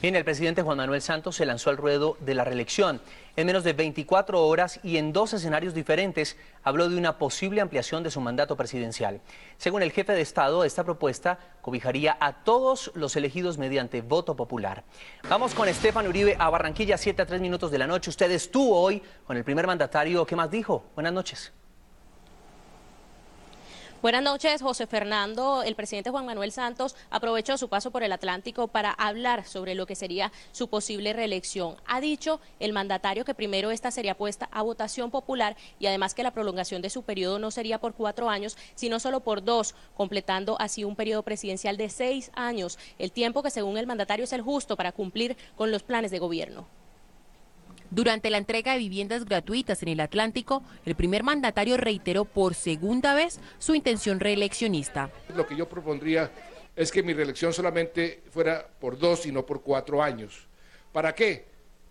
Bien, el presidente Juan Manuel Santos se lanzó al ruedo de la reelección. En menos de 24 horas y en 2 escenarios diferentes, habló de una posible ampliación de su mandato presidencial. Según el jefe de Estado, esta propuesta cobijaría a todos los elegidos mediante voto popular. Vamos con Estefan Uribe a Barranquilla, 7:03 de la noche. Usted estuvo hoy con el primer mandatario. ¿Qué más dijo? Buenas noches. Buenas noches, José Fernando. El presidente Juan Manuel Santos aprovechó su paso por el Atlántico para hablar sobre lo que sería su posible reelección. Ha dicho el mandatario que primero esta sería puesta a votación popular y además que la prolongación de su periodo no sería por 4 años, sino solo por 2, completando así un periodo presidencial de 6 años, el tiempo que según el mandatario es el justo para cumplir con los planes de gobierno. Durante la entrega de viviendas gratuitas en el Atlántico, el primer mandatario reiteró por segunda vez su intención reeleccionista. Lo que yo propondría es que mi reelección solamente fuera por 2 y no por 4 años. ¿Para qué?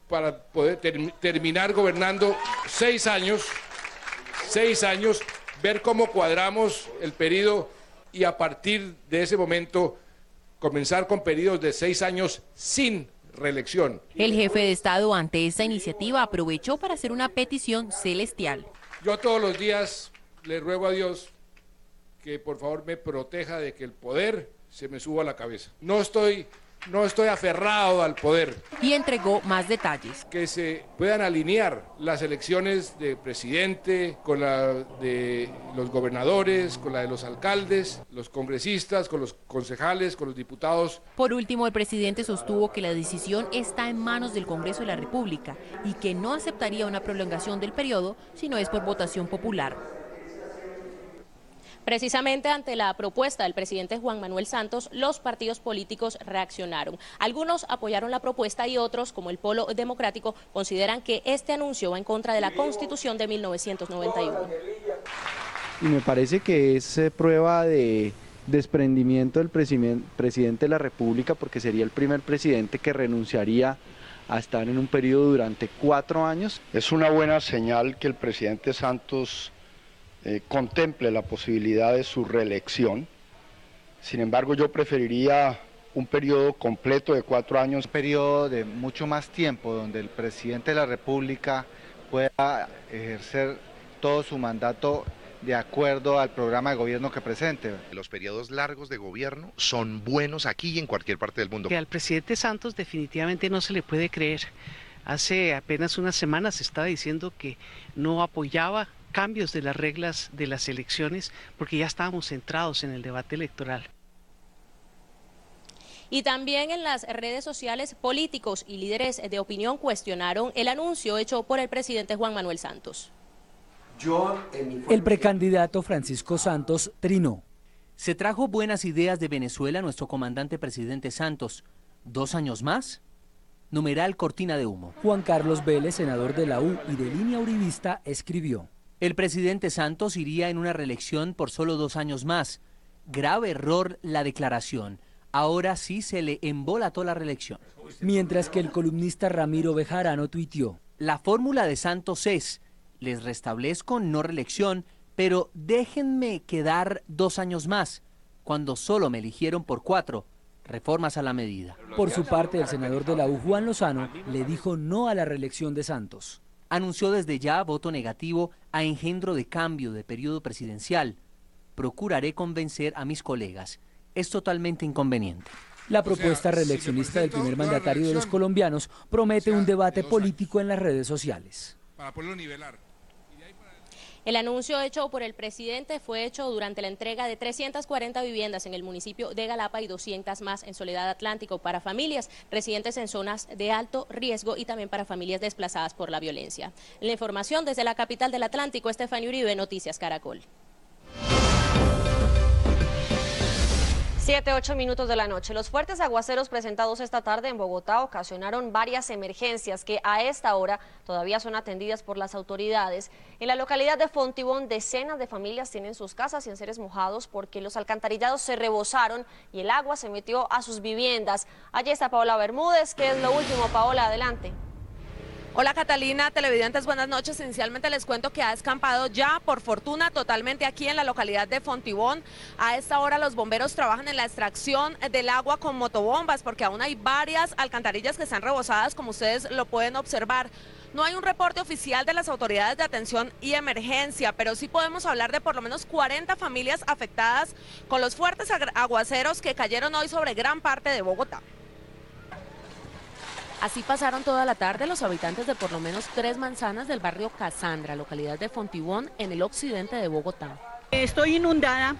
Para poder terminar gobernando 6 años, ver cómo cuadramos el periodo y a partir de ese momento comenzar con periodos de 6 años sin reelección. El jefe de Estado ante esta iniciativa aprovechó para hacer una petición celestial. Yo todos los días le ruego a Dios que por favor me proteja de que el poder se me suba a la cabeza. No estoy aferrado al poder. Y entregó más detalles. Que se puedan alinear las elecciones de presidente con la de los gobernadores, con la de los alcaldes, los congresistas, con los concejales, con los diputados. Por último, el presidente sostuvo que la decisión está en manos del Congreso de la República y que no aceptaría una prolongación del periodo si no es por votación popular. Precisamente ante la propuesta del presidente Juan Manuel Santos, los partidos políticos reaccionaron. Algunos apoyaron la propuesta y otros, como el Polo Democrático, consideran que este anuncio va en contra de la Constitución de 1991. Y me parece que es prueba de desprendimiento del presidente de la República, porque sería el primer presidente que renunciaría a estar en un periodo durante 4 años. Es una buena señal que el presidente Santos contemple la posibilidad de su reelección. Sin embargo, yo preferiría un periodo completo de 4 años. Un periodo de mucho más tiempo, donde el presidente de la República pueda ejercer todo su mandato de acuerdo al programa de gobierno que presente. Los periodos largos de gobierno son buenos aquí y en cualquier parte del mundo. Que al presidente Santos definitivamente no se le puede creer. Hace apenas unas semanas estaba diciendo que no apoyaba cambios de las reglas de las elecciones porque ya estábamos centrados en el debate electoral. Y también en las redes sociales, políticos y líderes de opinión cuestionaron el anuncio hecho por el presidente Juan Manuel Santos. El precandidato Francisco Santos trinó. Se trajo buenas ideas de Venezuela nuestro comandante presidente Santos. ¿2 años más? Numeral cortina de humo. Juan Carlos Vélez, senador de la U y de línea uribista, escribió: el presidente Santos iría en una reelección por solo 2 años más. Grave error la declaración. Ahora sí se le embolató la reelección. Mientras que el columnista Ramiro Bejarano tuiteó: la fórmula de Santos es: les restablezco no reelección, pero déjenme quedar 2 años más, cuando solo me eligieron por 4. Reformas a la medida. Por su parte, el senador de la U, Juan Lozano, le dijo no a la reelección de Santos. Anunció desde ya voto negativo a engendro de cambio de periodo presidencial. Procuraré convencer a mis colegas. Es totalmente inconveniente. La propuesta reeleccionista del primer mandatario de los colombianos promete un debate político en las redes sociales. Para poderlo nivelar. El anuncio hecho por el presidente fue hecho durante la entrega de 340 viviendas en el municipio de Galapa y 200 más en Soledad Atlántico para familias residentes en zonas de alto riesgo y también para familias desplazadas por la violencia. La información desde la capital del Atlántico, Estefan Uribe, Noticias Caracol. 7:08 de la noche. Los fuertes aguaceros presentados esta tarde en Bogotá ocasionaron varias emergencias que a esta hora todavía son atendidas por las autoridades. En la localidad de Fontibón, decenas de familias tienen sus casas y enseres mojados porque los alcantarillados se rebosaron y el agua se metió a sus viviendas. Allí está Paola Bermúdez. ¿Qué es lo último, Paola? Adelante. Hola Catalina, televidentes, buenas noches. Inicialmente les cuento que ha escampado ya, por fortuna, totalmente aquí en la localidad de Fontibón. A esta hora los bomberos trabajan en la extracción del agua con motobombas porque aún hay varias alcantarillas que están rebosadas, como ustedes lo pueden observar. No hay un reporte oficial de las autoridades de atención y emergencia, pero sí podemos hablar de por lo menos 40 familias afectadas con los fuertes aguaceros que cayeron hoy sobre gran parte de Bogotá. Así pasaron toda la tarde los habitantes de por lo menos 3 manzanas del barrio Casandra, localidad de Fontibón, en el occidente de Bogotá. Estoy inundada,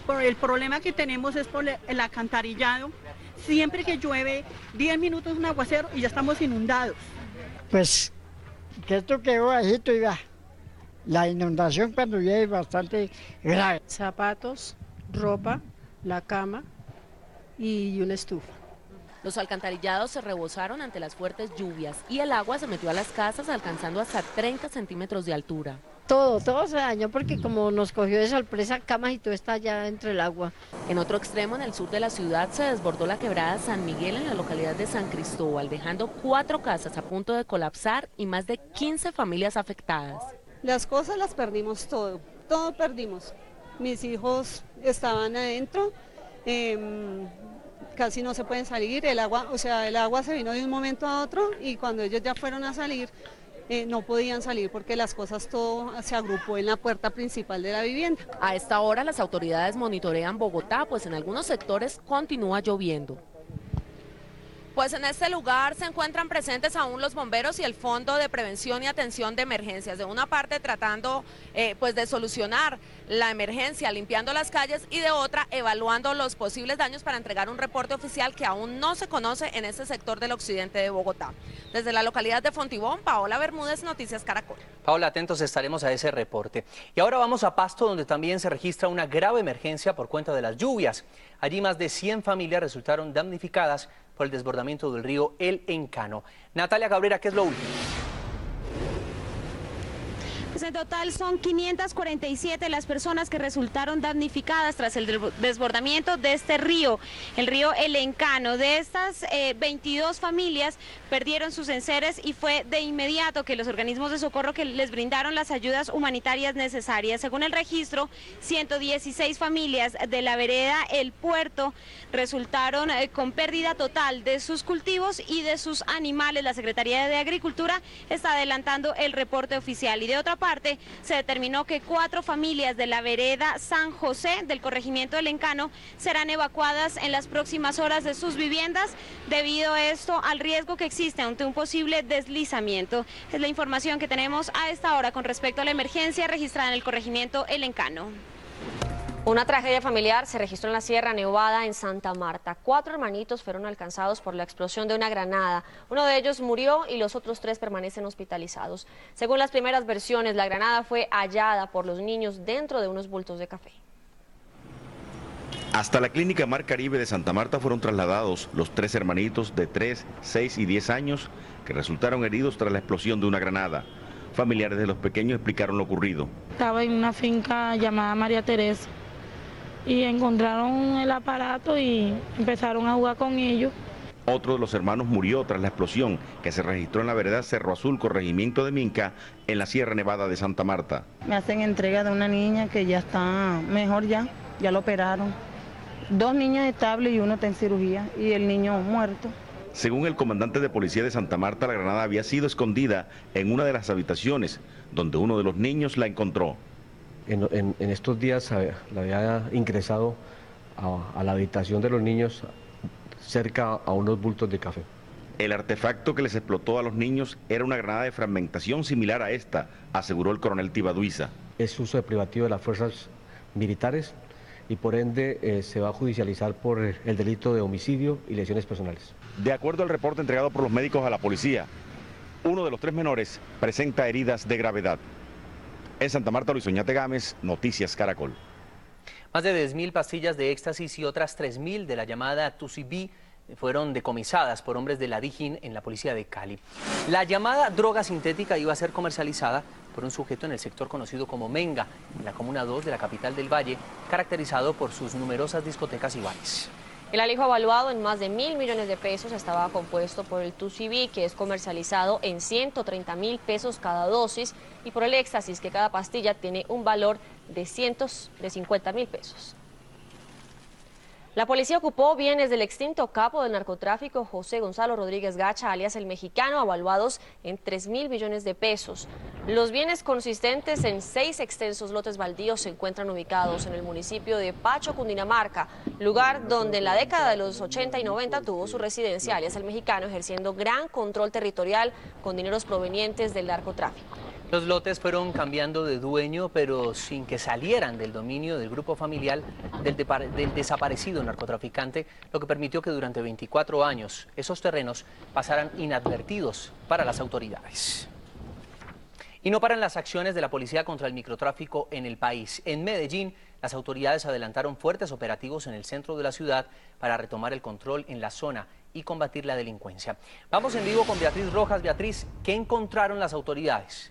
por el problema que tenemos es por el alcantarillado. Siempre que llueve, 10 minutos un aguacero y ya estamos inundados. Pues que esto quedó bajito y va. La inundación cuando llueve es bastante grave. Zapatos, ropa, la cama y una estufa. Los alcantarillados se rebosaron ante las fuertes lluvias y el agua se metió a las casas alcanzando hasta 30 centímetros de altura. Todo se dañó porque como nos cogió de sorpresa, camas y todo está allá entre el agua. En otro extremo, en el sur de la ciudad, se desbordó la quebrada San Miguel en la localidad de San Cristóbal, dejando 4 casas a punto de colapsar y más de 15 familias afectadas. Las cosas las perdimos todo perdimos. Mis hijos estaban adentro. Casi no se pueden salir, el agua se vino de un momento a otro y cuando ellos ya fueron a salir no podían salir porque las cosas todo se agrupó en la puerta principal de la vivienda. A esta hora las autoridades monitorean Bogotá, pues en algunos sectores continúa lloviendo. Pues en este lugar se encuentran presentes aún los bomberos y el Fondo de Prevención y Atención de Emergencias. De una parte tratando pues de solucionar la emergencia, limpiando las calles, y de otra evaluando los posibles daños para entregar un reporte oficial que aún no se conoce en este sector del occidente de Bogotá. Desde la localidad de Fontibón, Paola Bermúdez, Noticias Caracol. Paola, atentos estaremos a ese reporte. Y ahora vamos a Pasto, donde también se registra una grave emergencia por cuenta de las lluvias. Allí más de 100 familias resultaron damnificadas por el desbordamiento del río El Encano. Natalia Cabrera, ¿qué es lo último? Pues en total son 547 las personas que resultaron damnificadas tras el desbordamiento de este río, el río El Encano. De estas 22 familias perdieron sus enseres y fue de inmediato que los organismos de socorro que les brindaron las ayudas humanitarias necesarias. Según el registro, 116 familias de la vereda El Puerto resultaron con pérdida total de sus cultivos y de sus animales. La Secretaría de Agricultura está adelantando el reporte oficial. Y de otra parte, se determinó que 4 familias de la vereda San José del corregimiento del Encano serán evacuadas en las próximas horas de sus viviendas debido a esto al riesgo que existe ante un posible deslizamiento. Es la información que tenemos a esta hora con respecto a la emergencia registrada en el corregimiento El Encano. Una tragedia familiar se registró en la Sierra Nevada, en Santa Marta. 4 hermanitos fueron alcanzados por la explosión de una granada. Uno de ellos murió y los otros 3 permanecen hospitalizados. Según las primeras versiones, la granada fue hallada por los niños dentro de unos bultos de café. Hasta la clínica Mar Caribe de Santa Marta fueron trasladados los 3 hermanitos de 3, 6 y 10 años que resultaron heridos tras la explosión de una granada. Familiares de los pequeños explicaron lo ocurrido. Estaba en una finca llamada María Teresa y encontraron el aparato y empezaron a jugar con ellos. Otro de los hermanos murió tras la explosión que se registró en la vereda Cerro Azul, corregimiento de Minca, en la Sierra Nevada de Santa Marta. Me hacen entrega de una niña que ya está mejor, ya lo operaron. 2 niños estables y uno está en cirugía y el niño muerto. Según el comandante de policía de Santa Marta, la granada había sido escondida en una de las habitaciones, donde uno de los niños la encontró. En estos días la había ingresado a la habitación de los niños cerca a unos bultos de café. El artefacto que les explotó a los niños era una granada de fragmentación similar a esta, aseguró el coronel Tibaduiza. Es uso de privativo de las fuerzas militares y por ende se va a judicializar por el delito de homicidio y lesiones personales. De acuerdo al reporte entregado por los médicos a la policía, uno de los 3 menores presenta heridas de gravedad. En Santa Marta, Luis Oñate Gámez, Noticias Caracol. Más de 10.000 pastillas de éxtasis y otras 3.000 de la llamada Tusibi fueron decomisadas por hombres de la DIJÍN en la policía de Cali. La llamada droga sintética iba a ser comercializada por un sujeto en el sector conocido como Menga, en la comuna 2 de la capital del Valle, caracterizado por sus numerosas discotecas y bares. El alijo evaluado en más de 1.000 millones de pesos estaba compuesto por el 2CB, que es comercializado en 130.000 pesos cada dosis, y por el éxtasis, que cada pastilla tiene un valor de 50.000 pesos. La policía ocupó bienes del extinto capo del narcotráfico José Gonzalo Rodríguez Gacha, alias El Mexicano, avaluados en 3.000 millones de pesos. Los bienes, consistentes en 6 extensos lotes baldíos, se encuentran ubicados en el municipio de Pacho, Cundinamarca, lugar donde en la década de los 80 y 90 tuvo su residencia alias El Mexicano, ejerciendo gran control territorial con dineros provenientes del narcotráfico. Los lotes fueron cambiando de dueño, pero sin que salieran del dominio del grupo familiar del desaparecido narcotraficante, lo que permitió que durante 24 años esos terrenos pasaran inadvertidos para las autoridades. Y no paran las acciones de la policía contra el microtráfico en el país. En Medellín, las autoridades adelantaron fuertes operativos en el centro de la ciudad para retomar el control en la zona y combatir la delincuencia. Vamos en vivo con Beatriz Rojas. Beatriz, ¿qué encontraron las autoridades?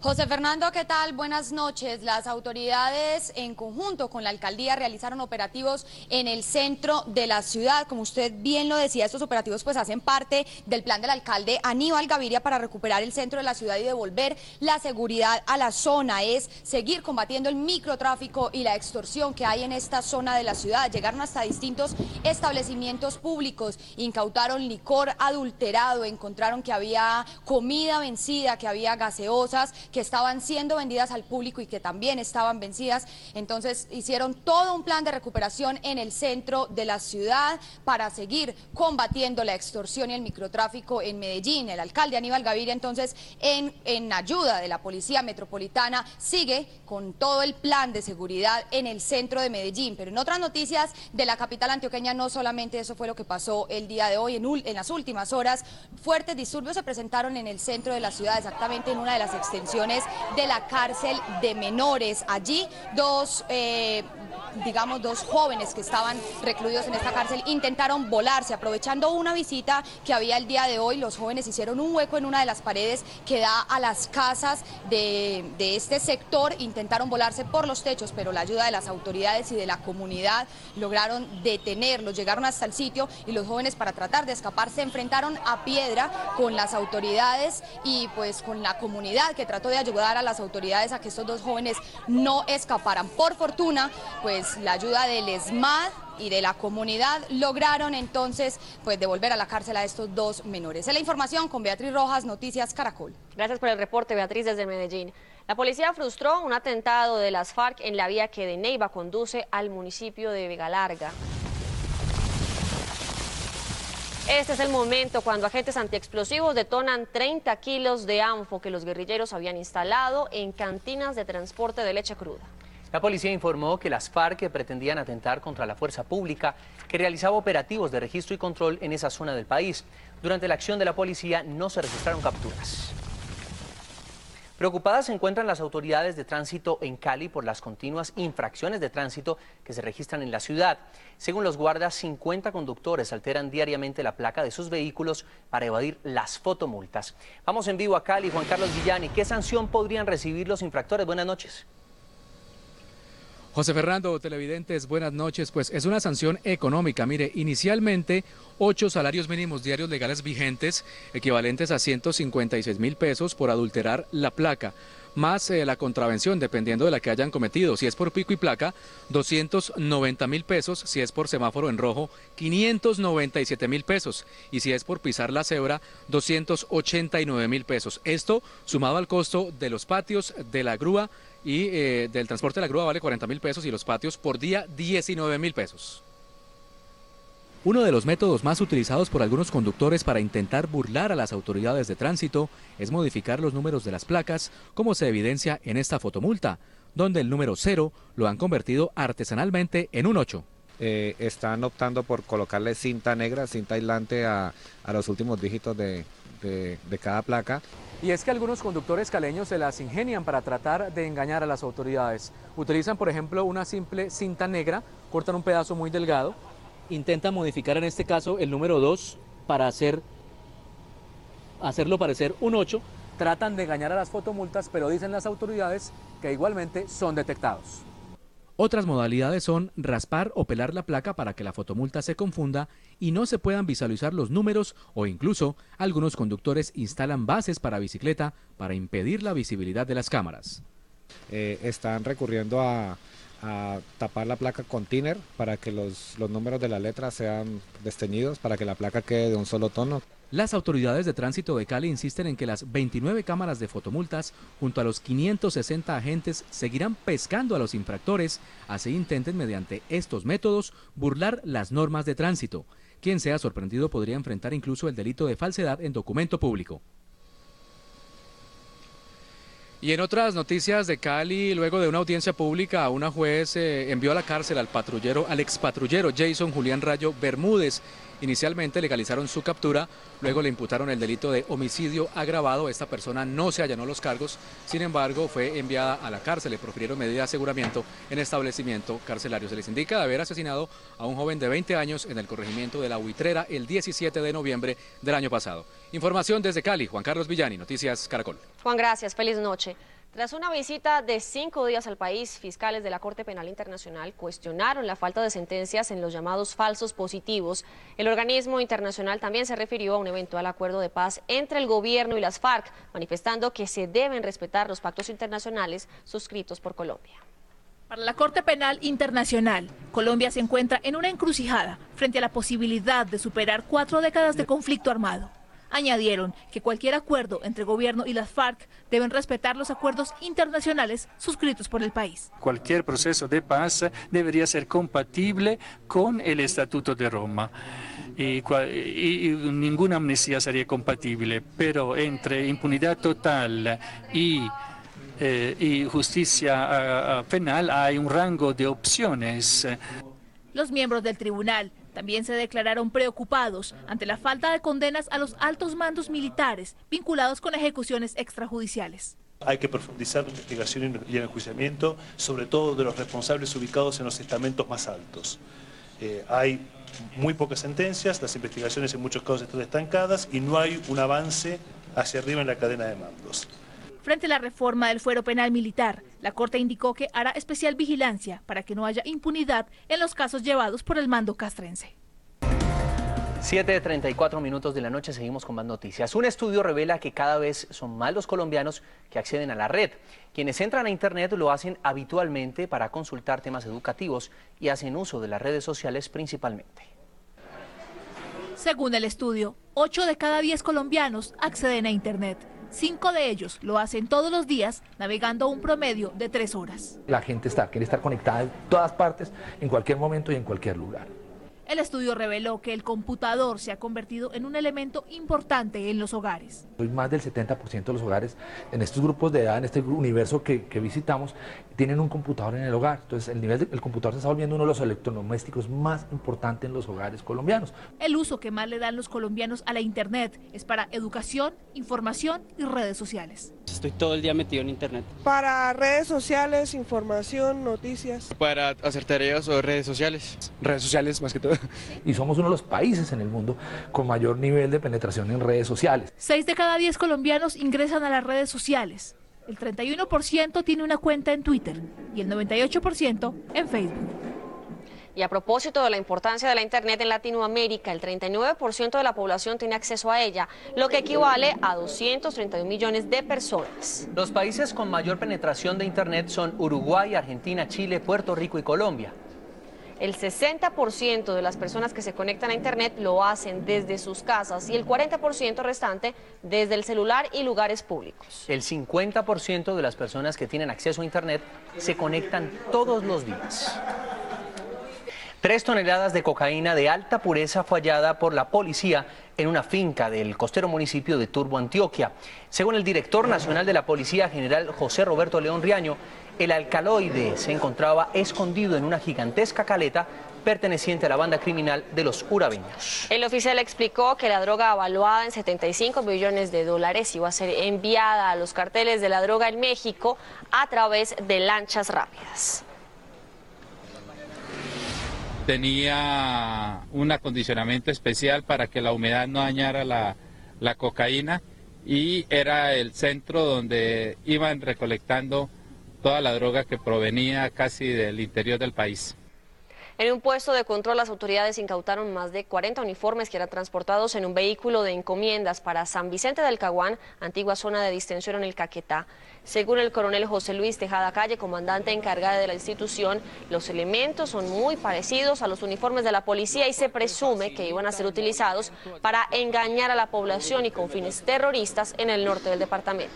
José Fernando, ¿qué tal? Buenas noches. Las autoridades, en conjunto con la alcaldía, realizaron operativos en el centro de la ciudad. Como usted bien lo decía, estos operativos pues hacen parte del plan del alcalde Aníbal Gaviria para recuperar el centro de la ciudad y devolver la seguridad a la zona. Es seguir combatiendo el microtráfico y la extorsión que hay en esta zona de la ciudad. Llegaron hasta distintos establecimientos públicos, incautaron licor adulterado, encontraron que había comida vencida, que había gaseosas que estaban siendo vendidas al público y que también estaban vencidas. Entonces hicieron todo un plan de recuperación en el centro de la ciudad para seguir combatiendo la extorsión y el microtráfico en Medellín. El alcalde Aníbal Gaviria, entonces, en ayuda de la Policía Metropolitana, sigue con todo el plan de seguridad en el centro de Medellín. Pero en otras noticias de la capital antioqueña, no solamente eso fue lo que pasó el día de hoy. En las últimas horas, fuertes disturbios se presentaron en el centro de la ciudad, exactamente en una de las extensiones de la cárcel de menores. Allí dos jóvenes que estaban recluidos en esta cárcel intentaron volarse. Aprovechando una visita que había el día de hoy, los jóvenes hicieron un hueco en una de las paredes que da a las casas de este sector. Intentaron volarse por los techos, pero la ayuda de las autoridades y de la comunidad lograron detenerlos. Llegaron hasta el sitio y los jóvenes, para tratar de escapar, se enfrentaron a piedra con las autoridades y pues con la comunidad, que trató de ayudar a las autoridades a que estos dos jóvenes no escaparan. Por fortuna, pues la ayuda del ESMAD y de la comunidad lograron entonces pues devolver a la cárcel a estos dos menores. Es la información con Beatriz Rojas, Noticias Caracol. Gracias por el reporte, Beatriz, desde Medellín. La policía frustró un atentado de las FARC en la vía que de Neiva conduce al municipio de Vega Larga. Este es el momento cuando agentes antiexplosivos detonan 30 kilos de ANFO que los guerrilleros habían instalado en cantinas de transporte de leche cruda. La policía informó que las FARC pretendían atentar contra la fuerza pública que realizaba operativos de registro y control en esa zona del país. Durante la acción de la policía no se registraron capturas. Preocupadas se encuentran las autoridades de tránsito en Cali por las continuas infracciones de tránsito que se registran en la ciudad. Según los guardas, 50 conductores alteran diariamente la placa de sus vehículos para evadir las fotomultas. Vamos en vivo a Cali, Juan Carlos Villani. ¿Qué sanción podrían recibir los infractores? Buenas noches. José Fernando, televidentes, buenas noches. Pues es una sanción económica. Mire, inicialmente 8 salarios mínimos diarios legales vigentes, equivalentes a 156.000 pesos por adulterar la placa, más la contravención, dependiendo de la que hayan cometido. Si es por pico y placa, 290.000 pesos. Si es por semáforo en rojo, 597.000 pesos. Y si es por pisar la cebra, 289.000 pesos. Esto sumado al costo de los patios, de la grúa y del transporte de la grúa, vale 40.000 pesos, y los patios por día 19.000 pesos. Uno de los métodos más utilizados por algunos conductores para intentar burlar a las autoridades de tránsito es modificar los números de las placas, como se evidencia en esta fotomulta, donde el número 0 lo han convertido artesanalmente en un 8. Están optando por colocarle cinta negra, cinta aislante a los últimos dígitos de cada placa. Y es que algunos conductores caleños se las ingenian para tratar de engañar a las autoridades. Utilizan, por ejemplo, una simple cinta negra, cortan un pedazo muy delgado, intentan modificar en este caso el número 2 para hacerlo parecer un 8, tratan de engañar a las fotomultas, pero dicen las autoridades que igualmente son detectados. Otras modalidades son raspar o pelar la placa para que la fotomulta se confunda y no se puedan visualizar los números, o incluso algunos conductores instalan bases para bicicleta para impedir la visibilidad de las cámaras. Están recurriendo a tapar la placa con thinner para que los números de la letra sean desteñidos, para que la placa quede de un solo tono. Las autoridades de tránsito de Cali insisten en que las 29 cámaras de fotomultas, junto a los 560 agentes, seguirán pescando a los infractores, así intenten mediante estos métodos burlar las normas de tránsito. Quien sea sorprendido podría enfrentar incluso el delito de falsedad en documento público. Y en otras noticias de Cali, luego de una audiencia pública, una juez envió a la cárcel al expatrullero Jason Julián Rayo Bermúdez. Inicialmente legalizaron su captura, luego le imputaron el delito de homicidio agravado. Esta persona no se allanó los cargos, sin embargo fue enviada a la cárcel. Le profirieron medida de aseguramiento en establecimiento carcelario. Se les indica de haber asesinado a un joven de 20 años en el corregimiento de La Buitrera el 17 de noviembre del año pasado. Información desde Cali, Juan Carlos Villani, Noticias Caracol. Juan, gracias. Feliz noche. Tras una visita de 5 días al país, fiscales de la Corte Penal Internacional cuestionaron la falta de sentencias en los llamados falsos positivos. El organismo internacional también se refirió a un eventual acuerdo de paz entre el gobierno y las FARC, manifestando que se deben respetar los pactos internacionales suscritos por Colombia. Para la Corte Penal Internacional, Colombia se encuentra en una encrucijada frente a la posibilidad de superar 4 décadas de conflicto armado. Añadieron que cualquier acuerdo entre gobierno y las FARC deben respetar los acuerdos internacionales suscritos por el país. Cualquier proceso de paz debería ser compatible con el Estatuto de Roma y ninguna amnistía sería compatible, pero entre impunidad total y justicia penal hay un rango de opciones. Los miembros del tribunal también se declararon preocupados ante la falta de condenas a los altos mandos militares vinculados con ejecuciones extrajudiciales. Hay que profundizar la investigación y el enjuiciamiento, sobre todo de los responsables ubicados en los estamentos más altos. Hay muy pocas sentencias, las investigaciones en muchos casos están estancadas y no hay un avance hacia arriba en la cadena de mandos. Frente a la reforma del fuero penal militar, la Corte indicó que hará especial vigilancia para que no haya impunidad en los casos llevados por el mando castrense. 7:34 de la noche, seguimos con más noticias. Un estudio revela que cada vez son más los colombianos que acceden a la red. Quienes entran a Internet lo hacen habitualmente para consultar temas educativos y hacen uso de las redes sociales principalmente. Según el estudio, 8 de cada 10 colombianos acceden a Internet. 5 de ellos lo hacen todos los días, navegando un promedio de 3 horas. La gente quiere estar conectada en todas partes, en cualquier momento y en cualquier lugar. El estudio reveló que el computador se ha convertido en un elemento importante en los hogares. Más del 70% de los hogares en estos grupos de edad, en este universo que visitamos, tienen un computador en el hogar. Entonces el nivel del computador se está volviendo uno de los electrodomésticos más importantes en los hogares colombianos. El uso que más le dan los colombianos a la Internet es para educación, información y redes sociales. Estoy todo el día metido en Internet. Para redes sociales, información, noticias. Para hacer tareas o redes sociales. Redes sociales más que todo. Y somos uno de los países en el mundo con mayor nivel de penetración en redes sociales. 6 de cada 10 colombianos ingresan a las redes sociales. El 31% tiene una cuenta en Twitter y el 98% en Facebook. Y a propósito de la importancia de la Internet en Latinoamérica, el 39% de la población tiene acceso a ella, lo que equivale a 231 millones de personas. Los países con mayor penetración de Internet son Uruguay, Argentina, Chile, Puerto Rico y Colombia. El 60% de las personas que se conectan a Internet lo hacen desde sus casas y el 40% restante desde el celular y lugares públicos. El 50% de las personas que tienen acceso a Internet se conectan todos los días. 3 toneladas de cocaína de alta pureza fue hallada por la policía en una finca del costero municipio de Turbo, Antioquia. Según el director nacional de la Policía, general José Roberto León Riaño, el alcaloide se encontraba escondido en una gigantesca caleta perteneciente a la banda criminal de los urabeños. El oficial explicó que la droga avaluada en 75 millones de dólares iba a ser enviada a los carteles de la droga en México a través de lanchas rápidas. Tenía un acondicionamiento especial para que la humedad no dañara la cocaína y era el centro donde iban recolectando toda la droga que provenía casi del interior del país. En un puesto de control, las autoridades incautaron más de 40 uniformes que eran transportados en un vehículo de encomiendas para San Vicente del Caguán, antigua zona de distensión en el Caquetá. Según el coronel José Luis Tejada Calle, comandante encargado de la institución, los elementos son muy parecidos a los uniformes de la policía y se presume que iban a ser utilizados para engañar a la población y con fines terroristas en el norte del departamento.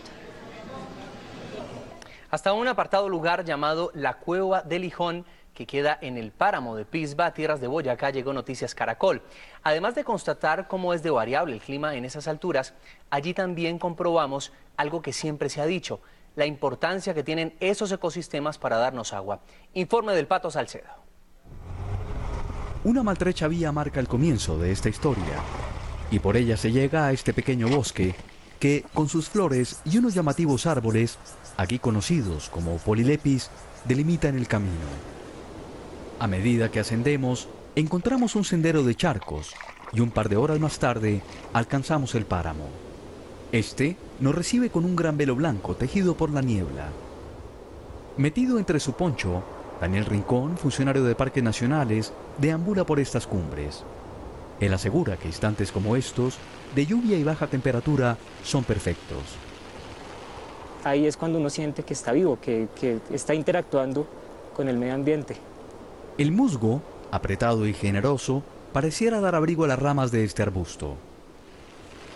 Hasta un apartado lugar llamado La Cueva de Lijón, que queda en el páramo de Pisba, tierras de Boyacá, llegó Noticias Caracol. Además de constatar cómo es de variable el clima en esas alturas, allí también comprobamos algo que siempre se ha dicho, la importancia que tienen esos ecosistemas para darnos agua. Informe del Pato Salcedo. Una maltrecha vía marca el comienzo de esta historia, y por ella se llega a este pequeño bosque que, con sus flores y unos llamativos árboles, aquí conocidos como polilepis, delimitan el camino. A medida que ascendemos, encontramos un sendero de charcos y un par de horas más tarde alcanzamos el páramo. Este nos recibe con un gran velo blanco tejido por la niebla. Metido entre su poncho, Daniel Rincón, funcionario de Parques Nacionales, deambula por estas cumbres. Él asegura que instantes como estos, de lluvia y baja temperatura, son perfectos. Ahí es cuando uno siente que está vivo, que está interactuando con el medio ambiente. El musgo, apretado y generoso, pareciera dar abrigo a las ramas de este arbusto.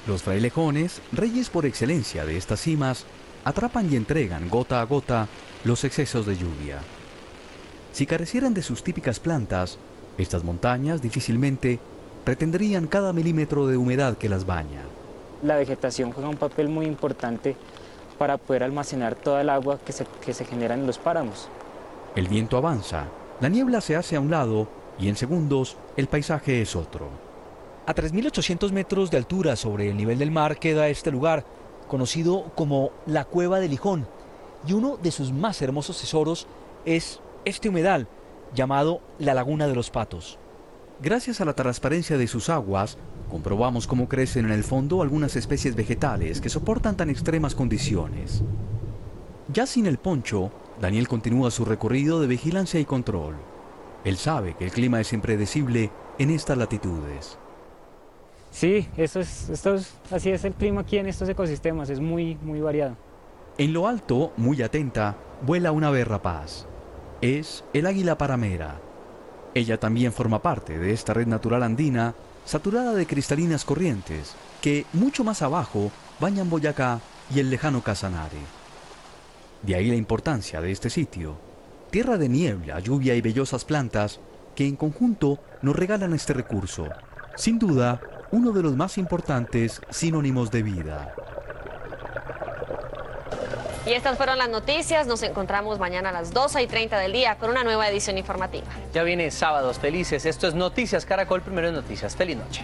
Los frailejones, reyes por excelencia de estas cimas, atrapan y entregan gota a gota los excesos de lluvia. Si carecieran de sus típicas plantas, estas montañas difícilmente retendrían cada milímetro de humedad que las baña. La vegetación juega un papel muy importante para poder almacenar toda el agua que se genera en los páramos. El viento avanza, la niebla se hace a un lado y en segundos el paisaje es otro. A 3.800 metros de altura sobre el nivel del mar queda este lugar, conocido como la Cueva de Lijón, y uno de sus más hermosos tesoros es este humedal llamado la Laguna de los Patos. Gracias a la transparencia de sus aguas, comprobamos cómo crecen en el fondo algunas especies vegetales que soportan tan extremas condiciones. Ya sin el poncho, Daniel continúa su recorrido de vigilancia y control. Él sabe que el clima es impredecible en estas latitudes. Sí, así es el clima aquí en estos ecosistemas, es muy variado. En lo alto, muy atenta, vuela una ave rapaz. Es el águila paramera. Ella también forma parte de esta red natural andina, saturada de cristalinas corrientes, que mucho más abajo bañan Boyacá y el lejano Casanare. De ahí la importancia de este sitio, tierra de niebla, lluvia y vellosas plantas que en conjunto nos regalan este recurso, sin duda uno de los más importantes sinónimos de vida. Y estas fueron las noticias, nos encontramos mañana a las 12:30 del día con una nueva edición informativa. Ya viene Sábados Felices, esto es Noticias Caracol, primero en Noticias. Feliz noche.